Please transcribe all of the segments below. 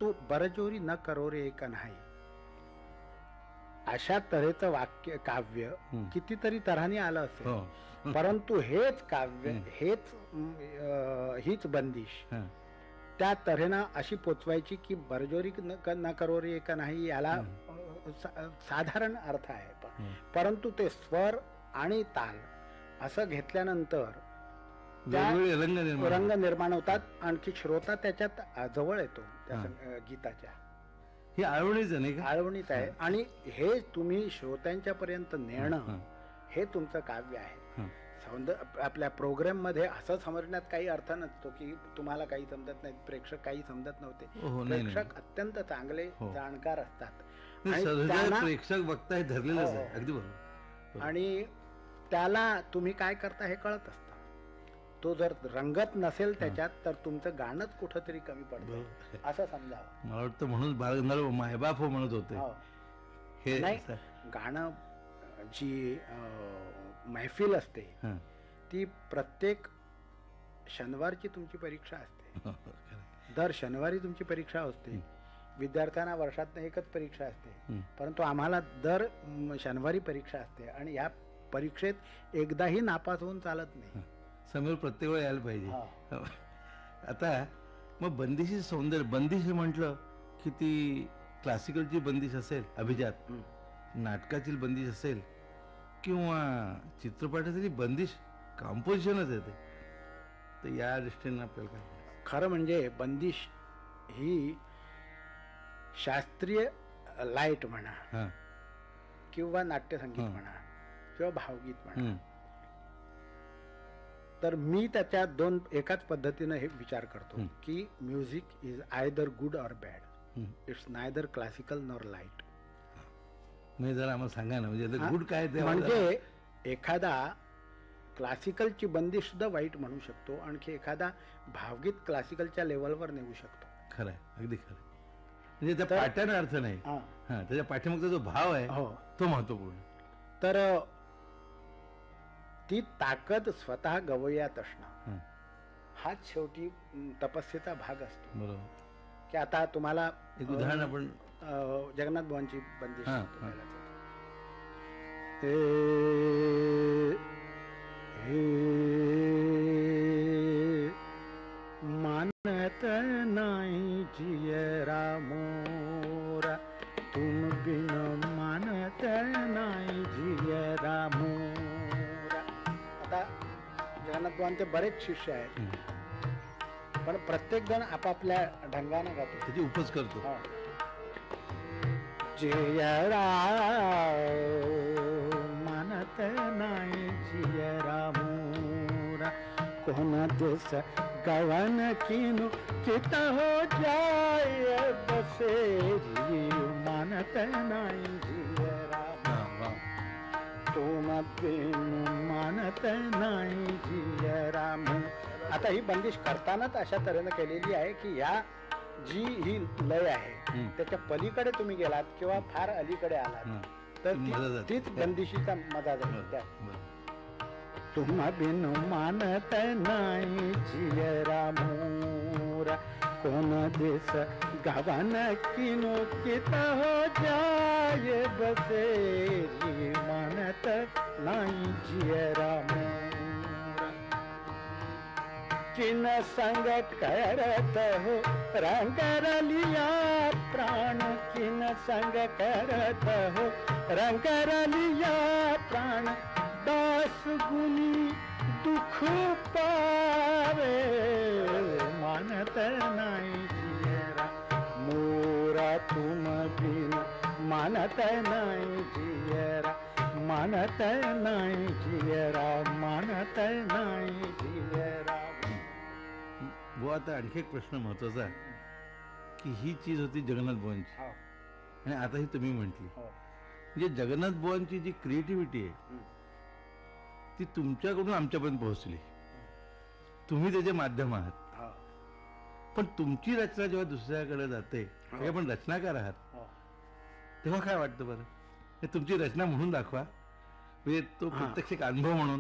तू बरजोरी न करो रे एक नाही. अशा तऱ्हेचं वाक्य काव्य कितीतरी तऱ्हाने आलं असेल, परंतु हेच काव्य हीच बंदिश त्या तऱ्हेनं अशी पोचवायची की बरजोरी न करो रे एक नाही याला साधारण अर्थ आहे, परंतु ते स्वर आणि ताल असं घेतल्यानंतर रंग निर्माण होतात. आणखी श्रोता त्याच्यात जवळ येतो त्या गीताच्या. ही आळवणीच आहे, नाही का? आळवणीच आहे. आणि हे तुम्ही श्रोत्यांच्या पर्यंत नेणं हे तुमचं काव्य आहे. आपल्या प्रोग्राम मध्ये असं समजण्यात काही अर्थ नसतो की तुम्हाला काही समजत नाही, प्रेक्षक काही समजत नव्हते. प्रेक्षक अत्यंत चांगले जाणकार असतात, प्रेक्षक बघताय धरलेलंच आहे. अगदी बरोबर. आणि त्याला तुम्ही काय करता हे कळत असतं. तो जर रंगत नसेल त्याच्यात तर तुमचं गाणंच कुठंतरी कमी पडतं असं समजावं. मला वाटतं म्हणून बाळगंधर्व मायबाप हो म्हणत होते. हे नाही, गाणं जी मैफिल असते ती प्रत्येक शनिवारची तुमची परीक्षा असते. दर शनिवारी तुमची परीक्षा असते. विद्यार्थ्यांना वर्षात एकच परीक्षा असते, परंतु आम्हाला दर शनिवारी परीक्षा असते आणि या परीक्षेत एकदाही नापास होऊन चालत नाही. समोर प्रत्येक वेळा यायला पाहिजे. आता मग बंदिशी सौंदर्य, बंदिश म्हटलं की ती क्लासिकलची बंदिश असेल, अभिजात नाटकाची बंदिश असेल, किंवा चित्रपटाची बंदिश कॉम्पोजिशनच येते. तर या दृष्टीने आपल्याला काय खरं म्हणजे बंदिश ही शास्त्रीय लाईट म्हणा किंवा नाट्यसंगीत म्हणा किंवा भावगीत म्हणा, तर मी त्याच्या एकाच पद्धतीनं हे विचार करतो की music is either good or bad, it's neither classical nor light. मी जरा आम्हाला सांगा ना, म्हणजे गुड काय ते. म्हणजे एखादा क्लासिकलची बंदिश सुद्धा वाईट म्हणू शकतो, आणखी एखादा भावगीत क्लासिकलच्या लेवलवर नेऊ शकतो. खरंय, अगदी खरं. म्हणजे त्या पाठ्याने अर्थ नाही, त्याच्या पाठीमागचा जो भाव आहे तो महत्वपूर्ण. तर ती ताकद स्वतः गवयात असणं हाच शेवटी तपस्येचा भाग असतो. बरोबर. की आता तुम्हाला एक उदाहरण आपण जगन्नाथ बुवांची बंदिश मानत नाही जियरा मोरा तुम बिन मानत नाही जियरा मोरा. आता जगन्नाथ बुवांचे बरेच शिष्य आहेत, पण प्रत्येक जण आपापल्या ढंगाने गातो, त्याची उपज करतो. जियरा मानत नाही जियरा मोरा कोण दिस गवन किनु चित हो जाय बसेरी मानत नाही जियरा तुम बिन मानत नाही जियरा मोरा. आता ही बंदिश करतानाच अशा तऱ्हेने केलेली आहे की या जी ही लय आहे त्याच्या पलीकडे तुम्ही गेलात किंवा फार अलीकडे आलात तर तीच बंदिशीचा मजा जाईल. तुम बिन मानत नाही जियरा मोरा कोण दिस गवन किनु कित हो जाय बसेरी मानत नाही जियरा मोरा. किन संग करत हो रंग रलिया प्राण किन संग करत हो रंग रलिया प्राण दास गुनी दुख पावे मानत नाही जियरा मोरा तुम बिन मानत नाही जियरा मानत नाही जियरा मानत नाही जियरा. वो आता आणखी एक प्रश्न महत्वाचा की ही चीज होती जगन्नाथ बुवांची आणि आता ही तुम्ही म्हटली, म्हणजे जगन्नाथ बुवांची जी क्रिएटिव्हिटी आहे ती तुमच्याकडून आमच्यापर्यंत पोहोचली. तुम्ही त्याचे माध्यम आहात, पण तुमची रचना जेव्हा दुसऱ्याकडे जाते, पण रचनाकार आहात, तेव्हा काय वाटतं बरं? तुमची रचना म्हणून दाखवा, म्हणजे तो प्रत्यक्ष एक अनुभव म्हणून.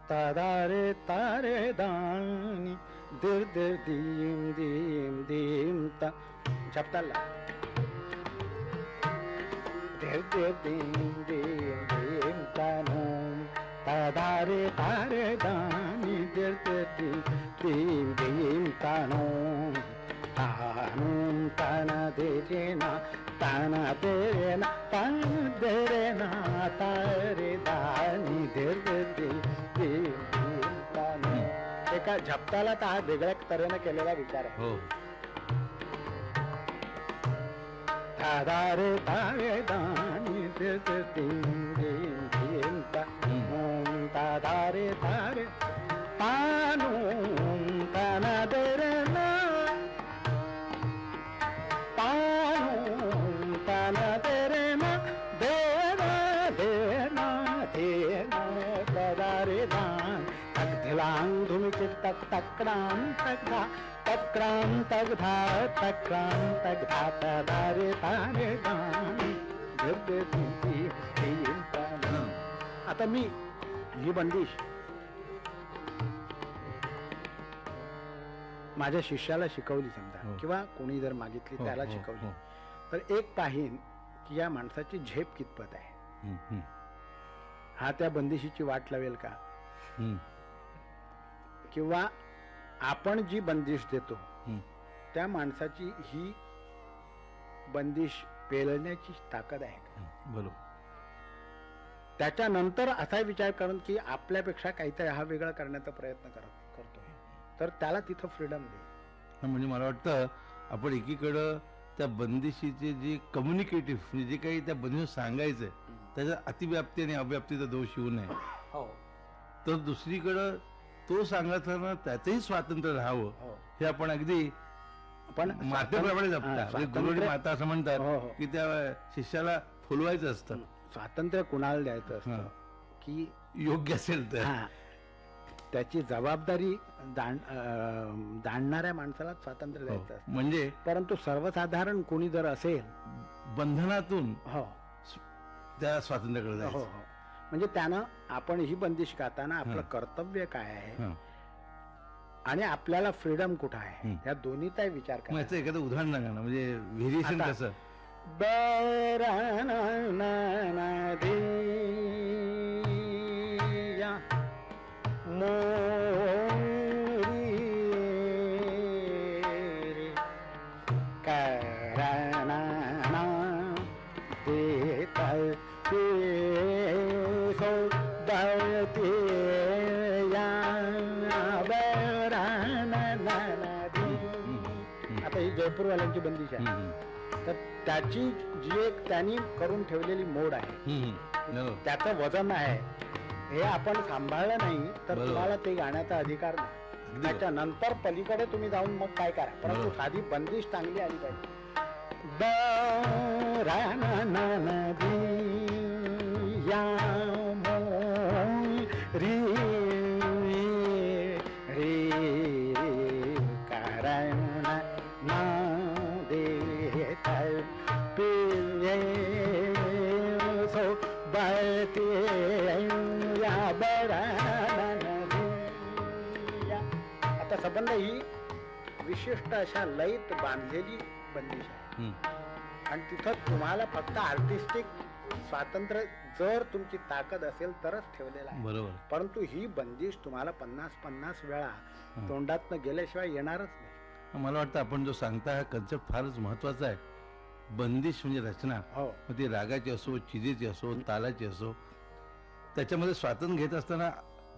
तारे तारे दानी दिर दिर दीम दीम दीम ता झपताला दिर दिर दीम दीम दीम तानूम तारे तारे दानी दिर दिर दीम दीम तानूम तानूम ताना देना ताना देना ताना देना तारे दानी दिर दिर दीम तानूम. एका झपताला तर हा वेगळ्या तऱ्हेने केलेला विचार आहे. हो. तारे तारे दानी दिर दिर दीम दीम दीम तानूम तारे तारे तानूम ताना देना तानूम ताना देना देना देना देना तारे दान तक धिलांग धुमिचे तक तक्राम तकधा तक्राम तकधा तक्राम तकधा तारे तारे दान दिर दिर दीम तानूम. आता मी ही बंदिश माझ्या शिष्याला शिकवली समजा, हो. किंवा कोणी जर मागितली हो, त्याला हो, शिकवली, हो. तर एक पाहीन की या माणसाची झेप कितपत आहे. हम्म, हम्म, हा त्या बंदिशीची वाट लावेल का, हम्म, किंवा आपण जी बंदिश देतो हम्म. त्या माणसाची ही बंदिश पेलण्याची ताकद आहे का. बरोबर. त्याच्यानंतर असा विचार करून की आपल्यापेक्षा काहीतरी हा वेगळा करण्याचा प्रयत्न करतोय, तर त्याला तिथं फ्रीडम दे. म्हणजे मला वाटतं आपण एकीकडं त्या बंदिशीचे जे कम्युनिकेटिव्ह म्हणजे जे काही त्या बंदिशी सांगायचंय त्याच्या अतिव्याप्ती आणि अव्याप्तीचा दोष येऊ नये, हो तर दुसरीकडं तो सांगताना त्याचंही स्वातंत्र्य राहावं, हो. हे आपण अगदी पण मातेप्रमाणे जपता. गुरु आणि माता असं म्हणतात हो, हो. की त्या शिष्याला फुलवायचं असतं. स्वातंत्र्य कुणाला द्यायचं असतं हा. की योग्य असेल तर. हा, त्याची जबाबदारी जाणणाऱ्या माणसाला स्वातंत्र्य हो. द्यायचं असतं. म्हणजे परंतु सर्वसाधारण कोणी जर असेल, बंधनातून हो त्या स्वातंत्र्याकडे हो जायचं. हो, म्हणजे त्यानं आपण ही बंदिश गाताना आपलं हा. कर्तव्य काय आहे हं. आणि आपल्याला फ्रीडम कुठं आहे, हं. या दोन्हीचा विचार मग करा. याचं एखादं उदाहरण सांगा ना, म्हणजे व्हेरिएशन आता- कसं. बरननदिया मोरी करनना देता सो दळतेया बरननदी. आता ही जयपूरवाल्यांची बंदिश आहे, तर त्याची जी एक त्यांनी करून ठेवलेली मोड आहे, त्याचं वजन आहे, हे आपण सांभाळलं नाही तर बरोबर. तुम्हाला ते गाण्याचा अधिकार नाही. अगदी त्याच्यानंतर पलीकडे तुम्ही जाऊन मग काय करा, परंतु बरोबर. साधी बंदिश चांगली आली पाहिजे. बरननदिया मोरी रे कारण ना देता पिये सो बळते या बरननदिया. आता संबंध ही विशिष्ट अशा लयीत बांधलेली बंदिश आहे, आणि तिथं तुम्हाला फक्त आर्टिस्टिक स्वातंत्र्य जर तुमची ताकद असेल तरच ठेवलेलं आहे. बरोबर. परंतु ही बंदिश तुम्हाला 50-50 वेळा तोंडातनं गेल्याशिवाय येणारच नाही. मला वाटतं आपण जो सांगता हा कन्सेप्ट फारच महत्वाचा आहे. बंदिश म्हणजे रचना, हो मग ती रागाची असो, चिजेची असो, तालाची असो, त्याच्यामध्ये स्वातंत्र्य घेत असताना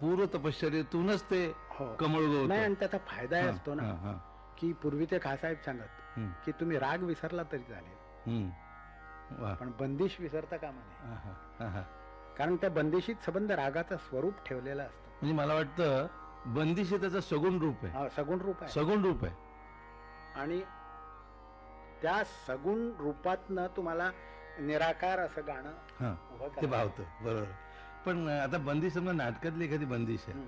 पूर्व तपश्चर्येतूनच ते हो कमळ नाही, उगवतं. आणि त्याचा फायदा हां, असतो ना, हां, हां. की पूर्वी ते खासाहेब सांगत हं, की तुम्ही राग विसरला तरी चालेल, हं. वा. पण बंदिश विसरता कामा नये. आहा, आहा. कारण त्या बंदिशीत संबंध रागाचं स्वरूप ठेवलेलं असतं. म्हणजे मला वाटतं बंदिश हे त्याचं सगुण रूप आहे. हा, सगुण रूप आहे, सगुण रूप आहे. आणि त्या सगुण रूपातनं तुम्हाला निराकार असं गाणं हा, उभं ते करायचं. भावतं. बरोबर. पण आता बंदिश समजा नाटकातली एखादी बंदिश आहे, हं.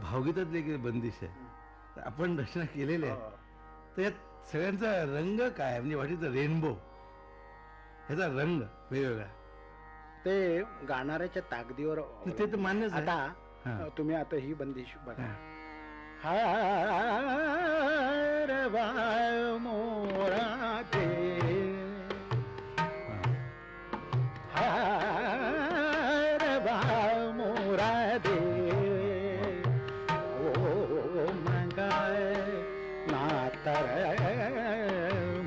भावगीतातली एखादी बंदिश आहे, तर आपण रचना केलेली आहे, हो. तर यात सगळ्यांचा रंग काय आहे? म्हणजे व्हॉट इज द रेनबो, ह्याचा रंग वेगवेगळा. ते गाणाऱ्याच्या ताकदीवर ते तर मान्यच आहे. आता हा. तुम्ही आता ही बंदिश बघा. हा. हार मोरा दे, हार मोरा दे, ओ मंगाय नातर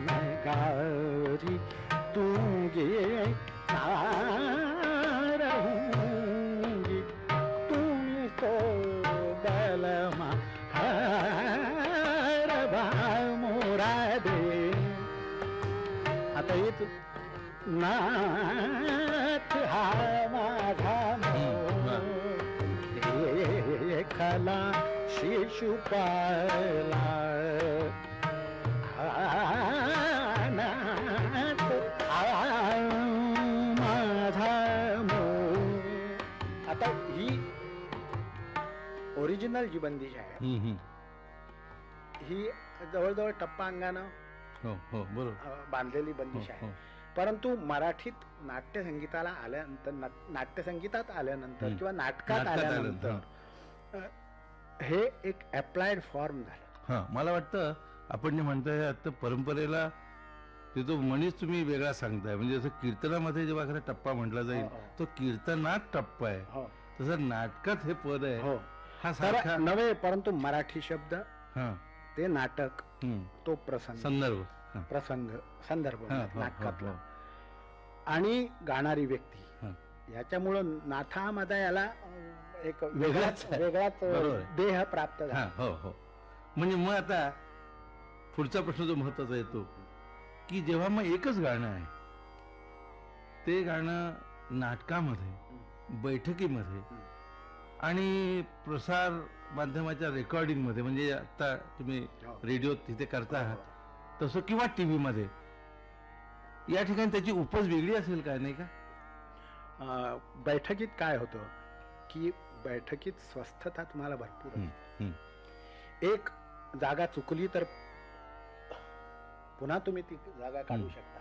मंगारी तुंगे नारहूंगी तुम तो बलमा हार मोरा दे. आता येत नाथ हा माझा खला शिशुपाला नाथ हा माझा आता ही ओरिजिनल जी बंदिश आहे ही जवळजवळ टप्पा अंगानं हो हो बरोबर. बांधलेली बंदिश आहे. हो, परंतु मराठीत नाट्यसंगीताला आल्यानंतर नाट्यसंगीतात आल्यानंतर हम्म. किंवा नाटकात नाटकात आल्यानंतर हे एक अप्लाइड फॉर्म झालं. हा मला वाटतं आपण जे म्हणताय आता परंपरेला ते तो म्हणीच तुम्ही वेगळा सांगताय. म्हणजे जसं कीर्तनामध्ये जेव्हा खरा टप्पा म्हटला जाईल हो, हो. तो कीर्तनात टप्पा आहे, हो तसं नाटकात हे पद आहे. हो हा तर सारखा नव्हे, परंतु मराठी शब्द हा ते नाटक हम्म. तो प्रसंग संदर्भ हा. प्रसंग संदर्भ हा, हो, नाटकातला हो, आणि गाणारी व्यक्ती हा. याच्यामुळं नाथामध्ये याला एक वेगळाच आहे. वेगळाच बरोबर आहे. देह प्राप्त हा झाला. हो हो. म्हणजे मग आता पुढचा प्रश्न जो महत्वाचा येतो की जेव्हा मग एकच गाणं आहे, ते गाणं नाटकामध्ये, बैठकीमध्ये आणि प्रसार माध्यमाच्या रेकॉर्डिंग मध्ये, म्हणजे आता तुम्ही हो. रेडिओ तिथे करता आहात तसं, किंवा टीव्ही मध्ये, या ठिकाणी त्याची उपज वेगळी असेल काय, नाही का? बैठकीत काय होतं की बैठकीत स्वस्थता तुम्हाला भरपूर हम्म, असते. हम्म. एक जागा चुकली तर पुन्हा तुम्ही ती जागा काढू हम्म. शकता.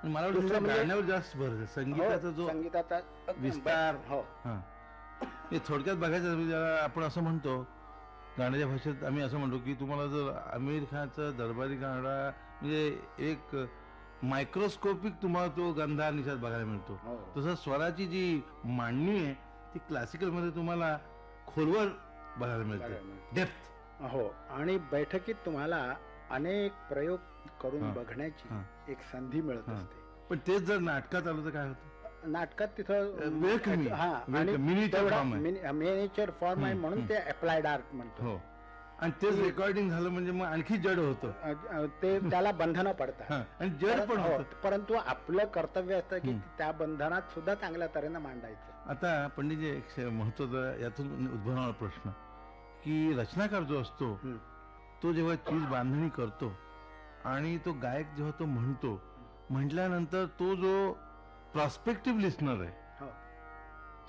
आणि मला दुसरं वाटतं म्हणजे- गाण्यावर जास्त भर आहे. संगीताचा हो, जो संगीताचा विस्तार. हो हा हे थोडक्यात बघायचं म्हणजे आपण असं म्हणतो गाण्याच्या भाषेत, आम्ही असं म्हणतो की तुम्हाला जर आमिर खानचं दरबारी गाणं म्हणजे एक मायक्रोस्कोपिक तुम्हाला तो गंधा निशात बघायला मिळतो, हो. तसं स्वराची जी मांडणी आहे ती क्लासिकल मध्ये तुम्हाला खोलवर बघायला मिळते, बघायला मिळते. डेप्थ. हो, आणि बैठकीत तुम्हाला अनेक प्रयोग करून हा. बघण्याची हा. एक संधी मिळत हा. असते. पण तेच जर नाटकात आलं तर काय होतं? नाटकात तिथं वेळ कमी, हा, वेळ आणि कमी, miniature form आहे. मिनिएचर फॉर्म आहे हम्म, म्हणून ते अप्लाइड आर्ट म्हणतो. हो, आणि तेच रेकॉर्डिंग झालं म्हणजे मग आणखी जड होतं. ते त्याला बंधनं पडतात. हा, आणि जड पण हो, होतं. परंतु आपलं कर्तव्य असतं की हम्म. त्या बंधनात सुद्धा चांगल्या तऱ्हेनं मांडायचं. आता पंडितजी एक महत्वाचा यातून उद्भवणारा प्रश्न की रचनाकार जो असतो हम्म. तो जेव्हा चीज बांधणी करतो आणि तो गायक जेव्हा तो म्हणतो, म्हटल्यानंतर तो जो प्रॉस्पेक्टिव्ह लिस्नर आहे, हो,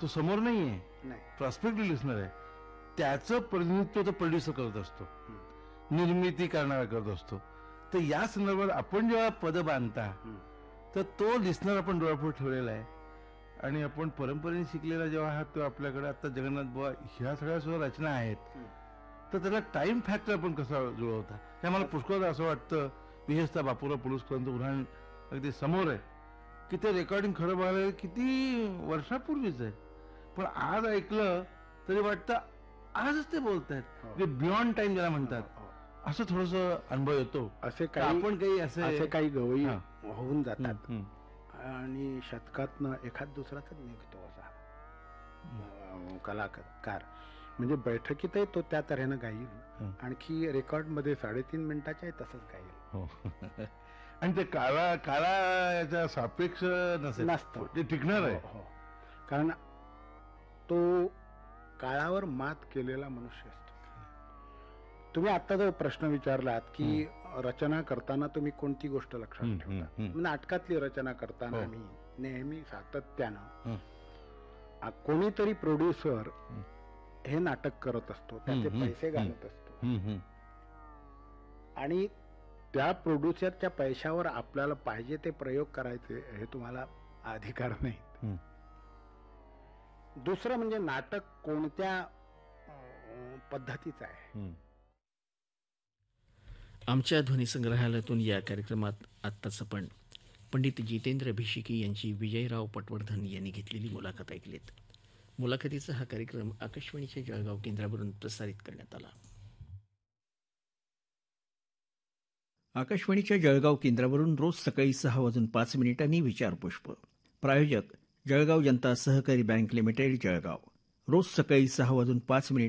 तो समोर नाही आहे, नाही. प्रॉस्पेक्टिव्ह लिस्नर आहे, त्याचं प्रतिनिधित्व तो प्रोड्युसर करत असतो, निर्मिती करणारा करत असतो. तर या संदर्भात आपण जेव्हा पद बांधता हम्म. तर तो लिस्नर आपण डोळ्यापुढे ठेवलेला आहे. आणि आपण परंपरेने शिकलेला जेव्हा आहात तेव्हा आपल्याकडे आता जगन्नाथ बुवा ह्या सगळ्या सुद्धा रचना आहेत, हम्म. तर त्याला टाइम फॅक्टर आपण कसा जुळवता? ते मला पुष्कळ असं वाटतं, विशेषतः बापूराव पुलुसकरांचं उदाहरण अगदी समोर आहे की ते रेकॉर्डिंग खरं बघायला किती वर्षापूर्वीच आहे, पण आज ऐकलं तरी वाटतं आजच ते बोलतायत, हो. म्हणजे बियॉन्ड टाइम ज्याला म्हणतात, हो. असं थोडस अनुभव येतो. असे तर काही आपण काही असे काही गवई हा. होऊन जातात हम्म, आणि शतकातनं एखाद दुसराच निघतो असा कलाकार. म्हणजे बैठकीतही तो त्या तऱ्हेनं गाईल, हं. आणखी रेकॉर्ड मध्ये 3.5 मिनिटाच्या तसंच गाईल. हो. आणि ते काळा याच्या सापेक्ष नसेल, नसतं. ते टिकणार आहे. हो, हो. कारण तो काळावर मात केलेला मनुष्य असतो. तुम्ही आता जो प्रश्न विचारलात की रचना करताना तुम्ही कोणती गोष्ट लक्षात हम्म, ठेवता, हम्म. नाटकातली रचना करताना हो. आम्ही नेहमी सातत्यानं हं. कोणीतरी प्रोड्युसर हे नाटक करत असतो, त्याचे हम्म, पैसे हम्म. घालत असतो, हम्म. आणि त्या प्रोड्युसरच्या पैशावर आपल्याला पाहिजे ते प्रयोग करायचे हे तुम्हाला अधिकार नाही. हं. दुसरं म्हणजे नाटक कोणत्या पद्धतीचं आहे. हं. आमच्या ध्वनिसंग्रहालयातून या कार्यक्रमात आत्ताच आपण पंडित जितेंद्र भिशिकी यांची विजयराव पटवर्धन यांनी घेतलेली मुलाखत ऐकलीत. मुलाखतीचा हा कार्यक्रम आकाशवाणीच्या जळगाव केंद्रावरून प्रसारित करण्यात आला. आकाशवाणीच्या जळगाव केंद्रावरून रोज सकाळी 6:05 विचारपुष्प. प्रायोजक जळगाव जनता सहकारी बँक लिमिटेड जळगाव. रोज सकाळी 6:05